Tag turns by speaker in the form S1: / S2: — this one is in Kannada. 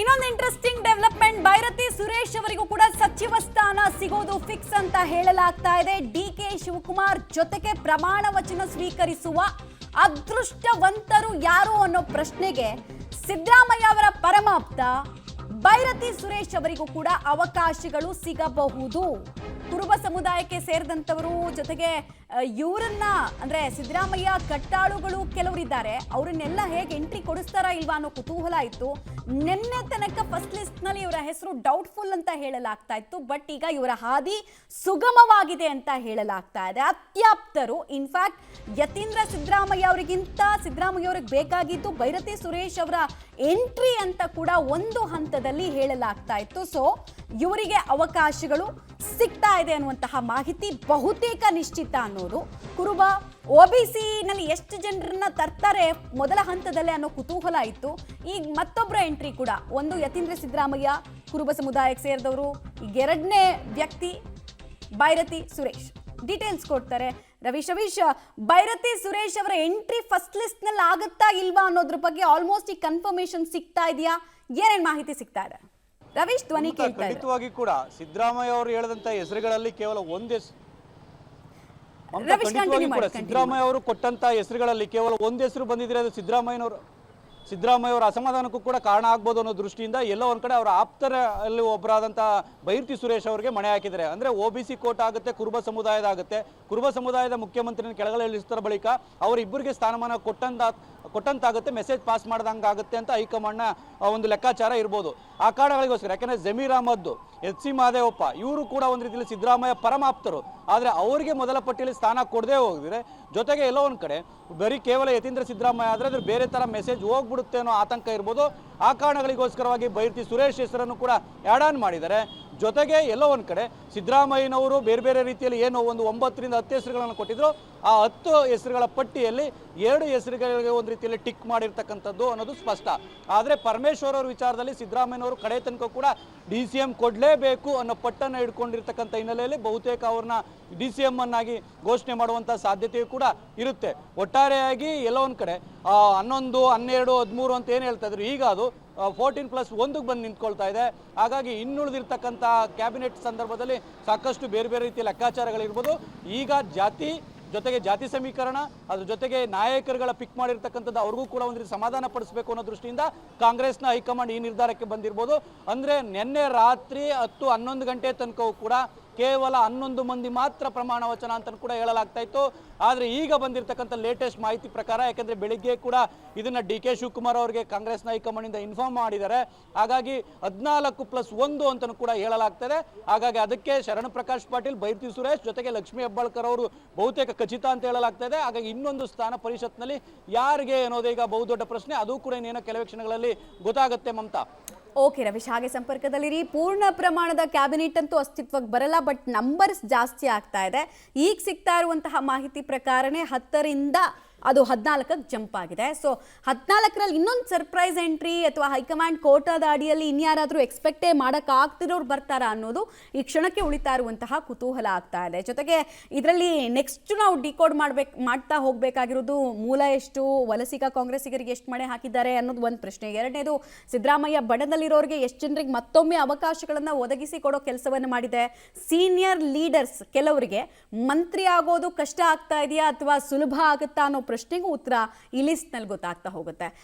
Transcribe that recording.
S1: ಇನ್ನೊಂದು ಇಂಟ್ರೆಸ್ಟಿಂಗ್ ಡೆವಲಪ್ಮೆಂಟ್, ಭೈರತಿ ಸುರೇಶ್ ಅವರಿಗೂ ಕೂಡ ಸಚಿವ ಸ್ಥಾನ ಸಿಗೋದು ಫಿಕ್ಸ್ ಅಂತ ಹೇಳಲಾಗ್ತಾ ಇದೆ. ಡಿಕೆ ಶಿವಕುಮಾರ್ ಜೊತೆಗೆ ಪ್ರಮಾಣ ವಚನ ಸ್ವೀಕರಿಸುವ ಅದೃಷ್ಟವಂತರು ಯಾರು ಅನ್ನೋ ಪ್ರಶ್ನೆಗೆ ಸಿದ್ದರಾಮಯ್ಯ ಅವರ ಪರಮಾಪ್ತ ಭೈರತಿ ಸುರೇಶ್ ಅವರಿಗೂ ಕೂಡ ಅವಕಾಶಗಳು ಸಿಗಬಹುದು. ಕುರುಬ ಸಮುದಾಯಕ್ಕೆ ಸೇರಿದಂತವರು, ಜೊತೆಗೆ ಇವರನ್ನ ಅಂದ್ರೆ ಸಿದ್ದರಾಮಯ್ಯ ಕಟ್ಟಾಳುಗಳು ಕೆಲವರಿದ್ದಾರೆ, ಅವರನ್ನೆಲ್ಲ ಹೇಗೆ ಎಂಟ್ರಿ ಕೊಡಿಸ್ತಾರಾ ಇಲ್ವಾ ಅನ್ನೋ ಕುತೂಹಲ ಇತ್ತು. ನಿನ್ನೆ ತನಕ ಫಸ್ಟ್ ಲಿಸ್ಟ್ ನಲ್ಲಿ ಇವರ ಹೆಸರು ಡೌಟ್ಫುಲ್ ಅಂತ ಹೇಳಲಾಗ್ತಾ ಇತ್ತು. ಬಟ್ ಈಗ ಇವರ ಹಾದಿ ಸುಗಮವಾಗಿದೆ ಅಂತ ಹೇಳಲಾಗ್ತಾ ಇದೆ. ಅತ್ಯಾಪ್ತರು, ಇನ್ಫ್ಯಾಕ್ಟ್ ಯತೀಂದ್ರ ಸಿದ್ದರಾಮಯ್ಯ ಅವರಿಗಿಂತ ಸಿದ್ದರಾಮಯ್ಯ ಅವ್ರಿಗೆ ಬೇಕಾಗಿದ್ದು ಭೈರತಿ ಸುರೇಶ್ ಅವರ ಎಂಟ್ರಿ ಅಂತ ಕೂಡ ಒಂದು ಹಂತದಲ್ಲಿ ಹೇಳಲಾಗ್ತಾ ಇತ್ತು. ಸೊ ಇವರಿಗೆ ಅವಕಾಶಗಳು ಸಿಗ್ತಾ ಇದೆ ಅನ್ನುವಂತಹ ಮಾಹಿತಿ ಬಹುತೇಕ ನಿಶ್ಚಿತ ಅನ್ನೋದು. ಕುರುಬ OBC ನಲ್ಲಿ ಎಷ್ಟು ಜನರನ್ನ ತರ್ತಾರೆ ಮೊದಲ ಹಂತದಲ್ಲೇ ಅನ್ನೋ ಕುತೂಹಲ ಇತ್ತು. ಈಗ ಮತ್ತೊಬ್ಬರ ಎಂಟ್ರಿ ಕೂಡ, ಒಂದು ಯತೀಂದ್ರ ಸಿದ್ದರಾಮಯ್ಯ ಕುರುಬ ಸಮುದಾಯಕ್ಕೆ ಸೇರಿದವರು, ಈಗ ಎರಡನೇ ವ್ಯಕ್ತಿ ಭೈರತಿ ಸುರೇಶ್. ಡೀಟೇಲ್ಸ್ ಕೊಡ್ತಾರೆ ರವೀಶ್. ಭೈರತಿ ಸುರೇಶ್ ಅವರ ಎಂಟ್ರಿ ಫಸ್ಟ್ ಲಿಸ್ಟ್ ನಲ್ಲಿ ಆಗುತ್ತಾ ಇಲ್ವಾ ಅನ್ನೋದ್ರ ಬಗ್ಗೆ ಆಲ್ಮೋಸ್ಟ್ ಈ ಕನ್ಫರ್ಮೇಶನ್ ಸಿಗ್ತಾ ಇದೆಯಾ? ಏನೇನ್ ಮಾಹಿತಿ ಸಿಗ್ತಾ ಇದೆ ರವೀಶ್? ಧ್ವನಿ ಕೇಳ್ತಾ ಇದೆ.
S2: ಖಂಡಿತವಾಗಿ ಕೂಡ ಸಿದ್ದರಾಮಯ್ಯ ಅವರು ಹೇಳಿದಂತ ಹೆಸರುಗಳಲ್ಲಿ ಕೇವಲ ಒಂದೇ ಸಿದ್ದರಾಮಯ್ಯ ಅವರು ಕೊಟ್ಟಂತ ಹೆಸರುಗಳಲ್ಲಿ ಕೇವಲ ಒಂದು ಹೆಸರು ಬಂದಿದ್ರೆ ಅದು ಸಿದ್ದರಾಮಯ್ಯ ಅವರ ಅಸಮಾಧಾನಕ್ಕೂ ಕೂಡ ಕಾರಣ ಆಗ್ಬೋದು ಅನ್ನೋ ದೃಷ್ಟಿಯಿಂದ ಎಲ್ಲೋ ಒಂದ್ ಕಡೆ ಅವರ ಆಪ್ತರಲ್ಲಿ ಒಬ್ಬರಾದಂತ ಭೈರತಿ ಸುರೇಶ್ ಅವರಿಗೆ ಮಣೆ ಹಾಕಿದ್ದಾರೆ. ಅಂದ್ರೆ OBC ಕೋಟ್ ಆಗುತ್ತೆ, ಕುರುಬ ಸಮುದಾಯದ ಆಗುತ್ತೆ. ಕುರುಬ ಸಮುದಾಯದ ಮುಖ್ಯಮಂತ್ರಿನ ಕೆಳಗಡೆ ಇಳಿಸಿದ ಬಳಿಕ ಅವರಿಬ್ಬರಿಗೆ ಸ್ಥಾನಮಾನ ಕೊಟ್ಟಂತಾಗುತ್ತೆ, ಮೆಸೇಜ್ ಪಾಸ್ ಮಾಡ್ದಂಗಾಗುತ್ತೆ ಅಂತ ಹೈಕಮಾಂಡ್ನ ಒಂದು ಲೆಕ್ಕಾಚಾರ ಇರ್ಬೋದು. ಆ ಕಾರಣಗಳಿಗೋಸ್ಕರ, ಯಾಕಂದ್ರೆ ಜಮೀರ್ ಅಹಮದ್, HC ಮಹದೇವಪ್ಪ ಇವರು ಕೂಡ ಒಂದು ರೀತಿಯಲ್ಲಿ ಸಿದ್ದರಾಮಯ್ಯ ಪರಮಾಪ್ತರು. ಆದ್ರೆ ಅವರಿಗೆ ಮೊದಲ ಪಟ್ಟಿಯಲ್ಲಿ ಸ್ಥಾನ ಕೊಡದೆ ಹೋಗಿದ್ರೆ, ಜೊತೆಗೆ ಎಲ್ಲೋ ಒಂದ್ ಕಡೆ ಬರೀ ಕೇವಲ ಯತೀಂದ್ರ ಸಿದ್ದರಾಮಯ್ಯ ಆದ್ರೆ ಅದ್ರ ಬೇರೆ ತರ ಮೆಸೇಜ್ ಹೋಗ್ಬಿಡುತ್ತೆ ಅನ್ನೋ ಆತಂಕ ಇರ್ಬೋದು. ಆ ಕಾರಣಗಳಿಗೋಸ್ಕರವಾಗಿ ಭೈರತಿ ಸುರೇಶ್ ಹೆಸರನ್ನು ಕೂಡ ಆಡ್ ಆನ್ ಮಾಡಿದ್ದಾರೆ. ಜೊತೆಗೆ ಎಲ್ಲೋ ಒಂದ್ ಕಡೆ ಸಿದ್ದರಾಮಯ್ಯನವರು ಬೇರೆ ಬೇರೆ ರೀತಿಯಲ್ಲಿ ಏನು ಒಂದು 9 ರಿಂದ 10 ಹೆಸರುಗಳನ್ನು ಕೊಟ್ಟಿದ್ರು, ಆ 10 ಹೆಸರುಗಳ ಪಟ್ಟಿಯಲ್ಲಿ 2 ಹೆಸರುಗಳಿಗೆ ಒಂದು ರೀತಿಯಲ್ಲಿ ಟಿಕ್ ಮಾಡಿರ್ತಕ್ಕಂಥದ್ದು ಅನ್ನೋದು ಸ್ಪಷ್ಟ. ಆದ್ರೆ ಪರಮೇಶ್ವರ್ ಅವರ ವಿಚಾರದಲ್ಲಿ ಸಿದ್ದರಾಮಯ್ಯನವರು ಕಡೆ ತನಕ ಕೂಡ DCM ಕೊಡ್ಲೇಬೇಕು ಅನ್ನೋ ಪಟ್ಟನ್ನು ಹಿಡ್ಕೊಂಡಿರ್ತಕ್ಕಂಥ ಹಿನ್ನೆಲೆಯಲ್ಲಿ ಬಹುತೇಕ ಅವ್ರನ್ನ DCM ಅನ್ನಾಗಿ ಘೋಷಣೆ ಮಾಡುವಂತ ಸಾಧ್ಯತೆಯೂ ಕೂಡ ಇರುತ್ತೆ. ಒಟ್ಟಾರೆಯಾಗಿ ಎಲ್ಲೋ ಒಂದ್ ಕಡೆ 11, 12, 13 ಅಂತ ಏನು ಹೇಳ್ತಾ ಇದ್ರು, ಈಗ ಅದು 14+1 ಬಂದು ನಿಂತ್ಕೊಳ್ತಾ ಇದೆ. ಹಾಗಾಗಿ ಇನ್ನುಳಿದಿರ್ತಕ್ಕಂಥ ಕ್ಯಾಬಿನೆಟ್ ಸಂದರ್ಭದಲ್ಲಿ ಸಾಕಷ್ಟು ಬೇರೆ ಬೇರೆ ರೀತಿಯ ಲೆಕ್ಕಾಚಾರಗಳಿರ್ಬೋದು. ಈಗ ಜೊತೆಗೆ ಜಾತಿ ಸಮೀಕರಣ, ಅದ್ರ ಜೊತೆಗೆ ನಾಯಕರುಗಳ ಪಿಕ್ ಮಾಡಿರ್ತಕ್ಕಂಥದ್ದು ಅವ್ರಿಗೂ ಕೂಡ ಒಂದು ಸಮಾಧಾನ ಪಡಿಸಬೇಕು ಅನ್ನೋ ದೃಷ್ಟಿಯಿಂದ ಕಾಂಗ್ರೆಸ್ನ ಹೈಕಮಾಂಡ್ ಈ ನಿರ್ಧಾರಕ್ಕೆ ಬಂದಿರ್ಬೋದು. ಅಂದ್ರೆ ನಿನ್ನೆ ರಾತ್ರಿ 10-11 ಗಂಟೆ ತನಕವೂ ಕೂಡ ಕೇವಲ 11 ಮಂದಿ ಮಾತ್ರ ಪ್ರಮಾಣ ವಚನ ಅಂತ ಕೂಡ ಹೇಳಲಾಗ್ತಾ ಇತ್ತು. ಆದ್ರೆ ಈಗ ಬಂದಿರತಕ್ಕಂಥ ಲೇಟೆಸ್ಟ್ ಮಾಹಿತಿ ಪ್ರಕಾರ, ಯಾಕಂದ್ರೆ ಬೆಳಿಗ್ಗೆ ಕೂಡ ಇದನ್ನ DK ಶಿವಕುಮಾರ್ ಅವರಿಗೆ ಕಾಂಗ್ರೆಸ್ನ ಹೈಕಮಾಂಡ್ ಇಂದ ಇನ್ಫಾರ್ಮ್ ಮಾಡಿದ್ದಾರೆ. ಹಾಗಾಗಿ 14+1 ಅಂತ ಕೂಡ ಹೇಳಲಾಗ್ತದೆ. ಹಾಗಾಗಿ ಅದಕ್ಕೆ ಶರಣ ಪ್ರಕಾಶ್ ಪಾಟೀಲ್, ಭೈರತಿ ಸುರೇಶ್ ಜೊತೆಗೆ ಲಕ್ಷ್ಮೀ ಹೆಬ್ಬಾಳ್ಕರ್ ಅವರು ಬಹುತೇಕ ಖಚಿತ ಅಂತ ಹೇಳಲಾಗ್ತಾ ಇದೆ. ಹಾಗಾಗಿ ಇನ್ನೊಂದು ಸ್ಥಾನ ಪರಿಷತ್ನಲ್ಲಿ ಯಾರಿಗೆ ಅನ್ನೋದು ಈಗ ಬಹುದೊಡ್ಡ ಪ್ರಶ್ನೆ. ಅದು ಕೂಡ ಇನ್ನೇನೋ ಕೆಲವೇ ಕ್ಷಣಗಳಲ್ಲಿ ಗೊತ್ತಾಗುತ್ತೆ ಮಮತಾ.
S1: ಓಕೆ ರವೀಶ್, ಹಾಗೆ ಸಂಪರ್ಕದಲ್ಲಿರಿ. ಪೂರ್ಣ ಪ್ರಮಾಣದ ಕ್ಯಾಬಿನೆಟ್ ಅಂತೂ ಅಸ್ತಿತ್ವಕ್ಕೆ ಬರಲ್ಲ, ಬಟ್ ನಂಬರ್ಸ್ ಜಾಸ್ತಿ ಆಗ್ತಾ ಇದೆ. ಈಗ ಸಿಗ್ತಾ ಇರುವಂತಹ ಮಾಹಿತಿ ಪ್ರಕಾರನೇ 10 ರಿಂದ ಅದು 14ಕ್ಕೆ ಜಂಪ್ ಆಗಿದೆ. ಸೊ 14ರಲ್ಲಿ ಇನ್ನೊಂದು ಸರ್ಪ್ರೈಸ್ ಎಂಟ್ರಿ ಅಥವಾ ಹೈಕಮಾಂಡ್ ಕೋಟಾದ ಅಡಿಯಲ್ಲಿ ಇನ್ಯಾರಾದರೂ ಎಕ್ಸ್ಪೆಕ್ಟೇ ಮಾಡೋಕ್ಕಾಗ್ತಿರೋರು ಬರ್ತಾರಾ ಅನ್ನೋದು ಈ ಕ್ಷಣಕ್ಕೆ ಉಳಿತಾ ಇರುವಂತಹ ಕುತೂಹಲ ಆಗ್ತಾ ಇದೆ. ಜೊತೆಗೆ ಇದರಲ್ಲಿ ನೆಕ್ಸ್ಟ್ ನಾವು ಡಿಕೋಡ್ ಮಾಡ್ತಾ ಹೋಗಬೇಕಾಗಿರೋದು, ಮೂಲ ಎಷ್ಟು, ವಲಸಿಗ ಕಾಂಗ್ರೆಸ್ಸಿಗರಿಗೆ ಎಷ್ಟು ಮಣೆ ಹಾಕಿದ್ದಾರೆ ಅನ್ನೋದು ಒಂದು ಪ್ರಶ್ನೆ. ಎರಡನೇದು, ಸಿದ್ದರಾಮಯ್ಯ ಬಣದಲ್ಲಿರೋರಿಗೆ ಎಷ್ಟು ಜನರಿಗೆ ಮತ್ತೊಮ್ಮೆ ಅವಕಾಶಗಳನ್ನು ಒದಗಿಸಿ ಕೊಡೋ ಕೆಲಸವನ್ನು ಮಾಡಿದೆ. ಸೀನಿಯರ್ ಲೀಡರ್ಸ್ ಕೆಲವರಿಗೆ ಮಂತ್ರಿ ಆಗೋದು ಕಷ್ಟ ಆಗ್ತಾ ಇದೆಯಾ ಅಥವಾ ಸುಲಭ ಆಗುತ್ತಾ ಅನ್ನೋ ಪ್ರಶ್ನೆಗೂ ಉತ್ತರ ಈ ಲಿಸ್ಟ್ ನಲ್ಲಿ ಗೊತ್ತಾಗ್ತಾ ಹೋಗುತ್ತೆ.